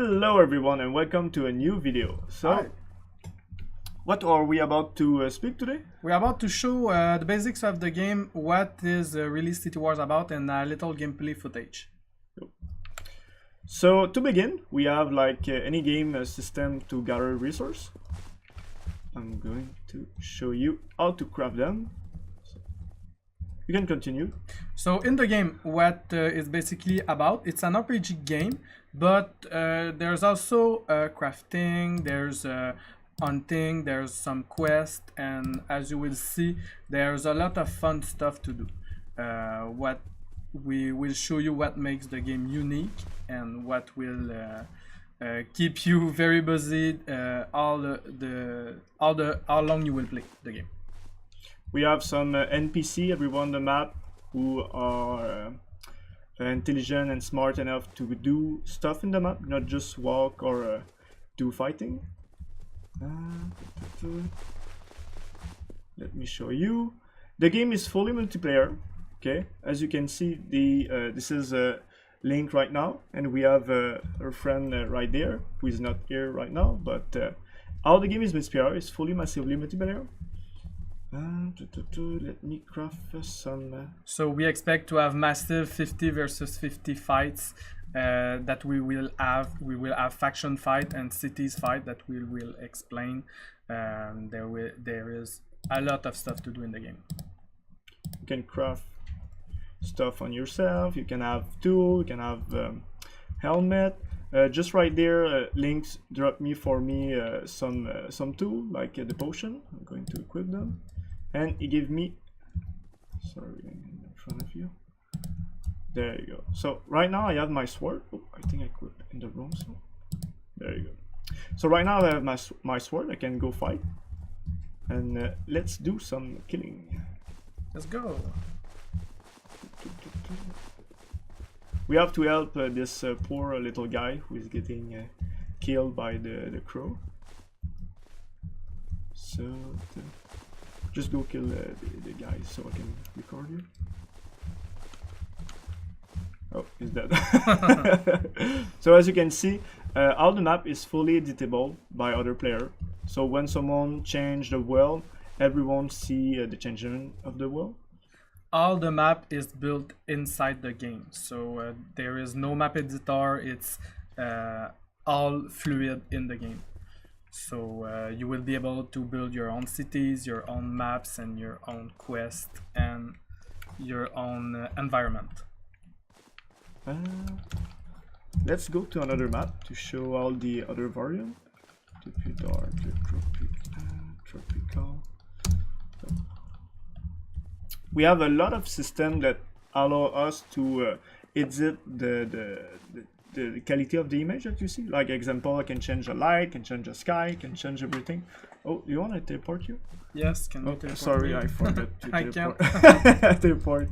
Hello everyone and welcome to a new video. So, Hi. what are we about to speak today? We're about to show the basics of the game, what is really Citywars about, and a little gameplay footage. So, to begin, we have like any game system to gather resource. I'm going to show you how to craft them. So, you can continue. So in the game, what it's basically about, it's an RPG game, but there's also crafting, there's hunting, there's some quest, and as you will see, there's a lot of fun stuff to do. What we will show you what makes the game unique and what will keep you very busy how long you will play the game. We have some NPC everyone on the map who are intelligent and smart enough to do stuff in the map, not just walk or do fighting. Let me show you. The game is fully multiplayer. Okay, as you can see, this is a link right now, and we have our friend right there who is not here right now. But how the game is multiplayer is fully massively multiplayer. Let me craft some. So we expect to have massive 50 versus 50 fights that we will have. We will have faction fight and cities fight that we will explain. There is a lot of stuff to do in the game. You can craft stuff on yourself. You can have tool. You can have helmet. Just right there, links drop me some tool like the potion. I'm going to equip them. And he gave me, sorry, in front of you. There you go. So right now I have my sword. Oh, I think I equipped in the wrong sword. There you go. So right now I have my sword. I can go fight. And let's do some killing. Let's go. We have to help this poor little guy who is getting killed by the crow. So just go kill the guy so I can record you. Oh, he's dead. So as you can see, all the map is fully editable by other player. So when someone change the world, everyone see the changing of the world. All the map is built inside the game, so there is no map editor. It's all fluid in the game. So you will be able to build your own cities, your own maps, and your own quest, and your own environment. Let's go to another map to show all the other variant. Tropical. We have a lot of systems that allow us to edit the quality of the image that you see. Like example, I can change the light, can change the sky, can change everything. Oh, you want to teleport you? Yes, can you teleport sorry, me? I forgot to I teleport. can't. Teleport.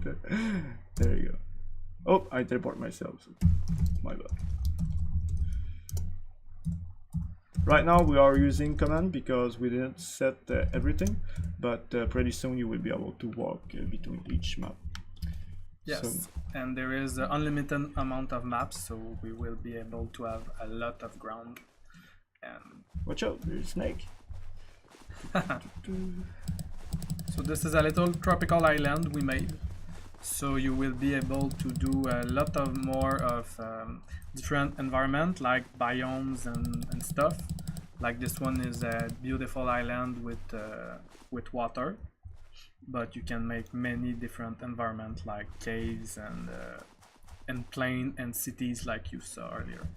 There you go. Oh, I teleport myself. So my bad. Right now we are using command because we didn't set everything, but pretty soon you will be able to walk between each map. Yes, so, and there is an unlimited amount of maps, so we will be able to have a lot of ground. And watch out, there's a snake. So this is a little tropical island we made. So you will be able to do a lot of more of different environment like biomes and stuff. Like this one is a beautiful island with water. But you can make many different environments like caves and plain and cities like you saw earlier.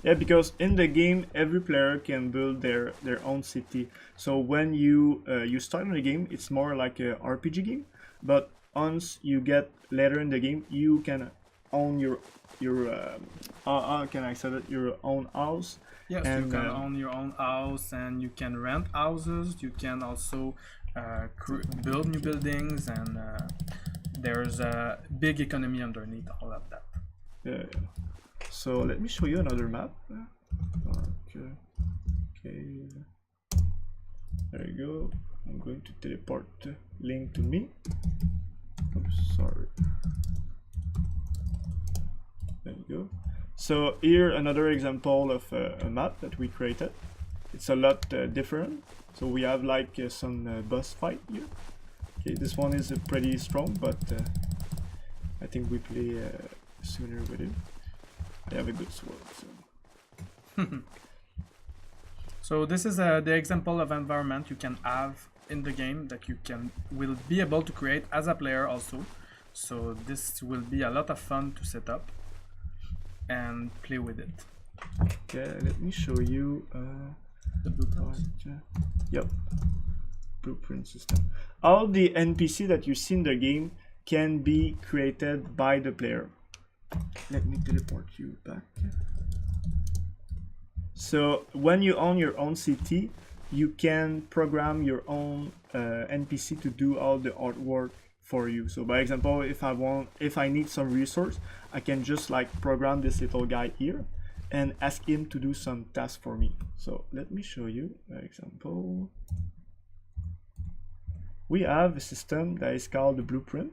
Yeah, because in the game every player can build their own city. So when you start in the game, it's more like a RPG game. But once you get later in the game, you can own your how can I say that, your own house. Yes, and you can own your own house, and you can rent houses. You can also build new buildings, and there's a big economy underneath all of that. Yeah. So let me show you another map. Okay. There you go. I'm going to teleport Link to me. Oh, sorry. There you go. So here another example of a map that we created. It's a lot different. So we have like some boss fight here. Okay, this one is pretty strong, but I think we play sooner with it. I have a good sword. So, So this is the example of environment you can have in the game that you will be able to create as a player also. So this will be a lot of fun to set up and play with it. okay, let me show you. The blueprint. Yep. Blueprint system. All the NPC that you see in the game can be created by the player. Let me teleport you back. So when you own your own city, you can program your own NPC to do all the artwork for you. So by example, if I need some resource, I can just like program this little guy here and ask him to do some task for me. So let me show you an example. We have a system that is called the blueprint.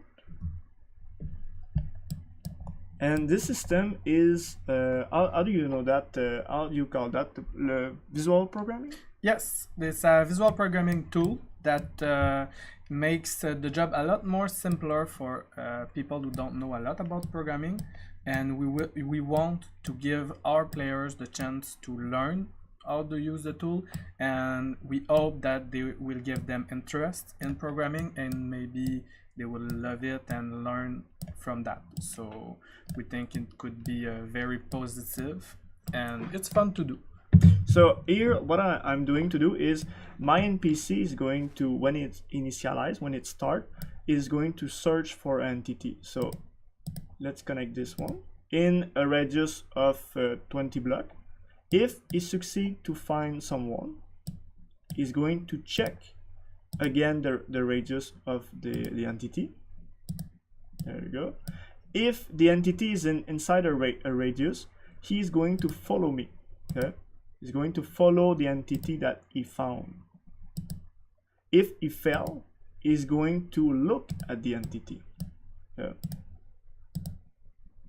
And this system is, how do you know that, how do you call that, the visual programming? Yes, it's a visual programming tool that makes the job a lot more simpler for people who don't know a lot about programming. And we want to give our players the chance to learn how to use the tool, and we hope that they will give them interest in programming and maybe they will love it and learn from that. So we think it could be very positive and it's fun to do. So here what I'm doing to do is my NPC is going to, when it's initialized, when it starts, is going to search for an entity. So let's connect this one in a radius of 20 blocks. If he succeeds to find someone, he's going to check again the radius of the entity. There you go. If the entity is inside a radius, he's going to follow me. Okay? He's going to follow the entity that he found. If he fell, he's going to look at the entity. Okay?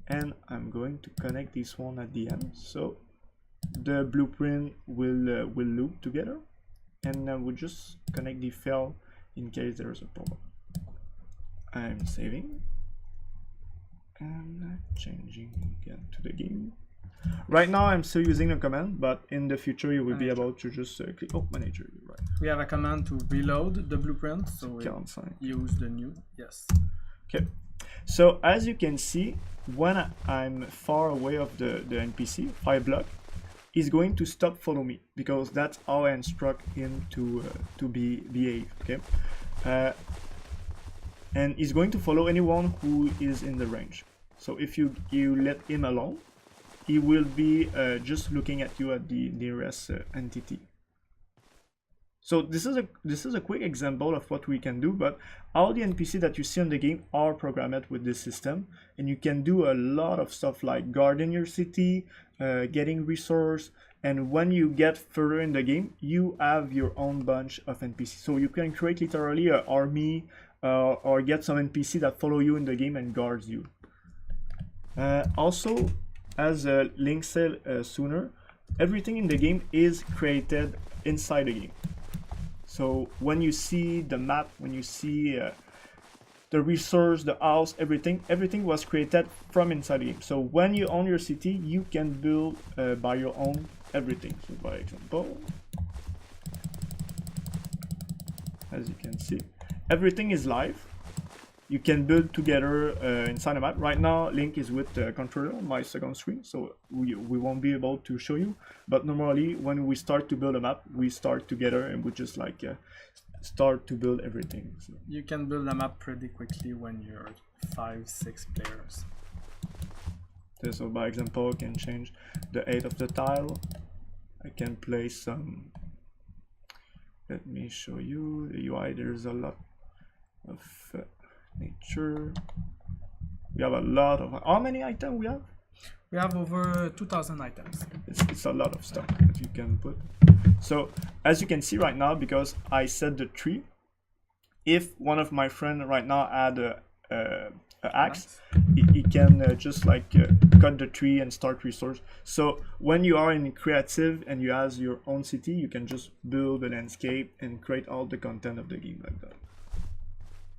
And I'm going to connect this one at the end, so the blueprint will loop together, and we'll just connect the file in case there's a problem. I'm saving and changing again to the game. Right now I'm still using a command, but in the future you will be able to just click, oh, manager, you're right. We have a command to reload the blueprint, so we use the new, yes. Okay, so as you can see, when I'm far away of the NPC, 5 blocks, he's going to stop follow me, because that's how I instruct him to behave. Okay, and he's going to follow anyone who is in the range. So if you let him alone, he will be just looking at you at the nearest entity. So this is a quick example of what we can do, but all the NPC that you see in the game are programmed with this system, and you can do a lot of stuff like guarding your city, getting resource, and when you get further in the game, you have your own bunch of NPC. So you can create literally an army or get some NPC that follow you in the game and guards you. Also, as Link said sooner, everything in the game is created inside the game. So when you see the map, when you see the resource, the house, everything was created from inside the game. So when you own your city, you can build by your own everything. So by example, as you can see, everything is live. You can build together inside the map. Right now, Link is with the controller on my second screen, so we won't be able to show you. But normally, when we start to build a map, we start together and we just like start to build everything. So you can build a map pretty quickly when you're 5-6 players. Okay, so by example, I can change the height of the tile. I can place some. Let me show you the UI. There's a lot of nature. We have a lot of, how many items we have? We have over 2,000 items. It's a lot of stuff that you can put. So as you can see right now, because I set the tree, if one of my friends right now had axe, he can just like cut the tree and start resource. So when you are in creative and you have your own city, you can just build a landscape and create all the content of the game like that.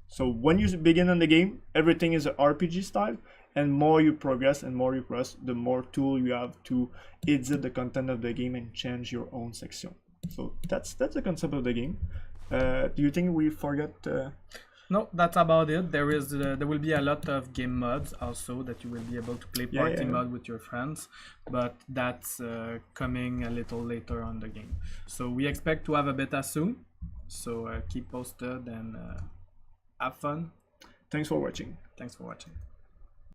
So when you begin on the game, everything is an RPG style, and more you progress and more you progress, the more tool you have to edit the content of the game and change your own section. So that's the concept of the game. Do you think we forgot? No, that's about it. There will be a lot of game mods also that you will be able to play party mode with your friends, but that's coming a little later on the game. So we expect to have a beta soon. So keep posted and have fun. Thanks for watching. Thanks for watching.